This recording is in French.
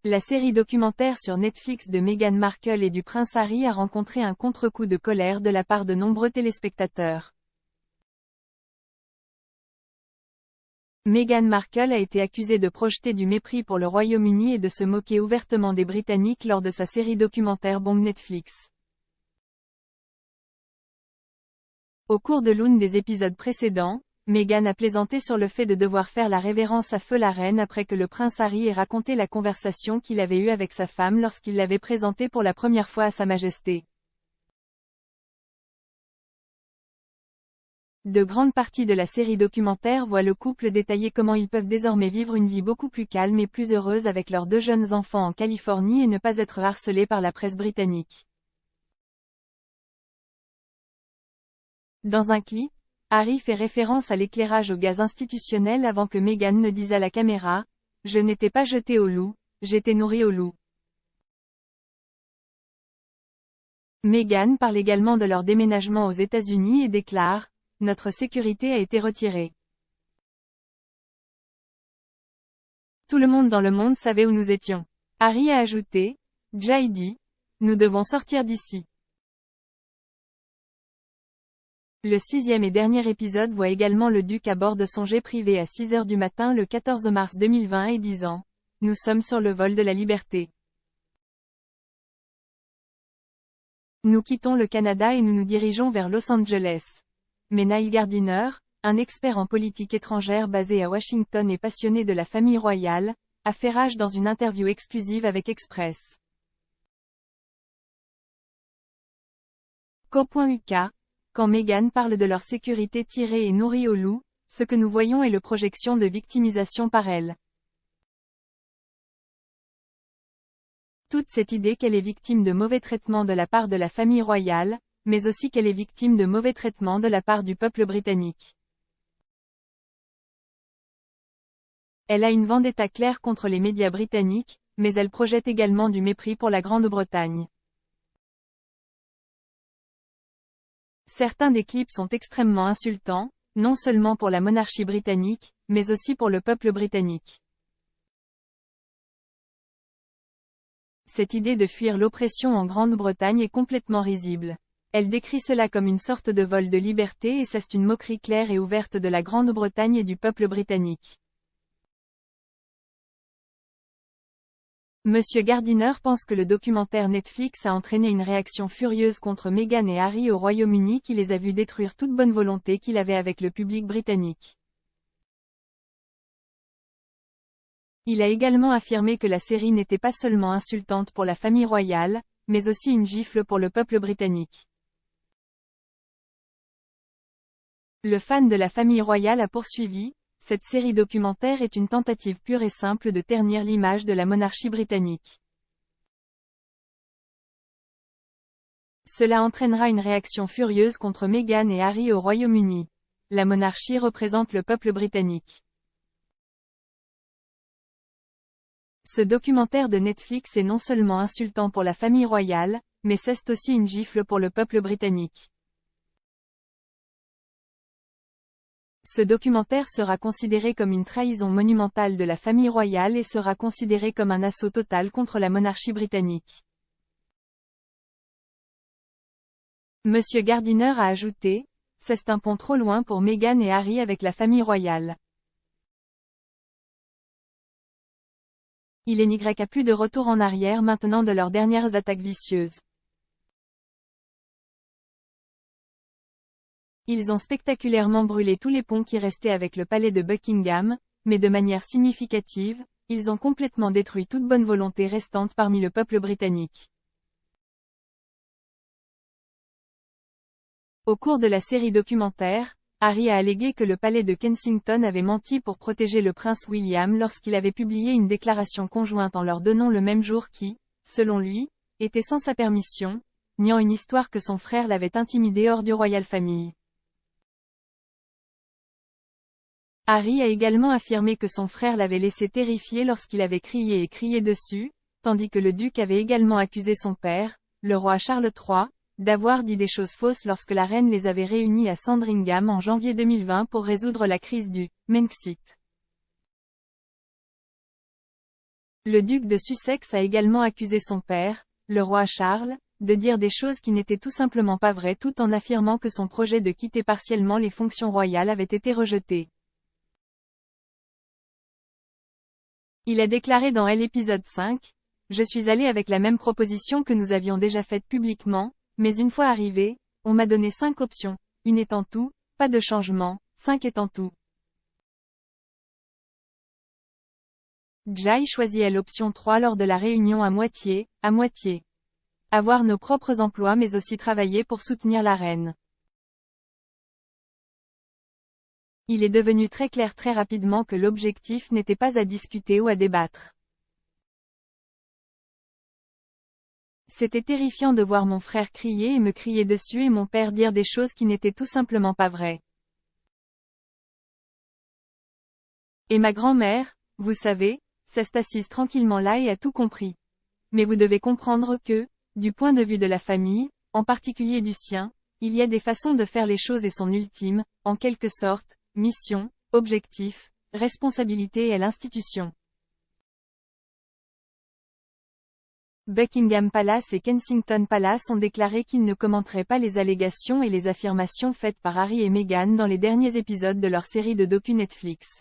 La série documentaire sur Netflix de Meghan Markle et du prince Harry a rencontré un contre-coup de colère de la part de nombreux téléspectateurs. Meghan Markle a été accusée de projeter du mépris pour le Royaume-Uni et de se moquer ouvertement des Britanniques lors de sa série documentaire bombe Netflix. Au cours de l'une des épisodes précédents, Meghan a plaisanté sur le fait de devoir faire la révérence à feu la reine après que le prince Harry ait raconté la conversation qu'il avait eue avec sa femme lorsqu'il l'avait présentée pour la première fois à Sa Majesté. De grandes parties de la série documentaire voient le couple détailler comment ils peuvent désormais vivre une vie beaucoup plus calme et plus heureuse avec leurs 2 jeunes enfants en Californie et ne pas être harcelés par la presse britannique. Dans un clip, Harry fait référence à l'éclairage au gaz institutionnel avant que Meghan ne dise à la caméra « Je n'étais pas jeté au loup, j'étais nourri au loup ». Meghan parle également de leur déménagement aux États-Unis et déclare « Notre sécurité a été retirée. Tout le monde dans le monde savait où nous étions. » Harry a ajouté « Jai dit, nous devons sortir d'ici. » Le 6e et dernier épisode voit également le duc à bord de son jet privé à 6 h du matin le 14 mars 2020 et disant « Nous sommes sur le vol de la liberté. Nous quittons le Canada et nous nous dirigeons vers Los Angeles. » Mais Neil Gardiner, un expert en politique étrangère basé à Washington et passionné de la famille royale, a fait rage dans une interview exclusive avec Express. Co.uk. Quand Meghan parle de leur sécurité tirée et nourrie au loup, ce que nous voyons est le projection de victimisation par elle. Toute cette idée qu'elle est victime de mauvais traitements de la part de la famille royale, mais aussi qu'elle est victime de mauvais traitements de la part du peuple britannique. Elle a une vendetta claire contre les médias britanniques, mais elle projette également du mépris pour la Grande-Bretagne. Certains des clips sont extrêmement insultants, non seulement pour la monarchie britannique, mais aussi pour le peuple britannique. Cette idée de fuir l'oppression en Grande-Bretagne est complètement risible. Elle décrit cela comme une sorte de vol de liberté et c'est une moquerie claire et ouverte de la Grande-Bretagne et du peuple britannique. Monsieur Gardiner pense que le documentaire Netflix a entraîné une réaction furieuse contre Meghan et Harry au Royaume-Uni qui les a vus détruire toute bonne volonté qu'il avait avec le public britannique. Il a également affirmé que la série n'était pas seulement insultante pour la famille royale, mais aussi une gifle pour le peuple britannique. Le fan de la famille royale a poursuivi. Cette série documentaire est une tentative pure et simple de ternir l'image de la monarchie britannique. Cela entraînera une réaction furieuse contre Meghan et Harry au Royaume-Uni. La monarchie représente le peuple britannique. Ce documentaire de Netflix est non seulement insultant pour la famille royale, mais c'est aussi une gifle pour le peuple britannique. Ce documentaire sera considéré comme une trahison monumentale de la famille royale et sera considéré comme un assaut total contre la monarchie britannique. Monsieur Gardiner a ajouté, « C'est un pont trop loin pour Meghan et Harry avec la famille royale. Il n'y a plus de retour en arrière maintenant de leurs dernières attaques vicieuses. Ils ont spectaculairement brûlé tous les ponts qui restaient avec le palais de Buckingham, mais de manière significative, ils ont complètement détruit toute bonne volonté restante parmi le peuple britannique. » Au cours de la série documentaire, Harry a allégué que le palais de Kensington avait menti pour protéger le prince William lorsqu'il avait publié une déclaration conjointe en leur donnant le même jour qui, selon lui, était sans sa permission, niant une histoire que son frère l'avait intimidé hors du Royal Family. Harry a également affirmé que son frère l'avait laissé terrifié lorsqu'il avait crié et crié dessus, tandis que le duc avait également accusé son père, le roi Charles III, d'avoir dit des choses fausses lorsque la reine les avait réunis à Sandringham en janvier 2020 pour résoudre la crise du Brexit. Le duc de Sussex a également accusé son père, le roi Charles, de dire des choses qui n'étaient tout simplement pas vraies tout en affirmant que son projet de quitter partiellement les fonctions royales avait été rejeté. Il a déclaré dans l'épisode 5, « Je suis allé avec la même proposition que nous avions déjà faite publiquement, mais une fois arrivé, on m'a donné 5 options, une étant tout, pas de changement, 5 étant tout. » Jai choisit l'option 3 lors de la réunion à moitié. Avoir nos propres emplois mais aussi travailler pour soutenir la reine. Il est devenu très clair très rapidement que l'objectif n'était pas à discuter ou à débattre. C'était terrifiant de voir mon frère crier et me crier dessus et mon père dire des choses qui n'étaient tout simplement pas vraies. Et ma grand-mère, vous savez, s'est assise tranquillement là et a tout compris. Mais vous devez comprendre que, du point de vue de la famille, en particulier du sien, il y a des façons de faire les choses et son ultime, en quelque sorte, mission, objectif, responsabilité est l'institution. Buckingham Palace et Kensington Palace ont déclaré qu'ils ne commenteraient pas les allégations et les affirmations faites par Harry et Meghan dans les derniers épisodes de leur série de docu Netflix.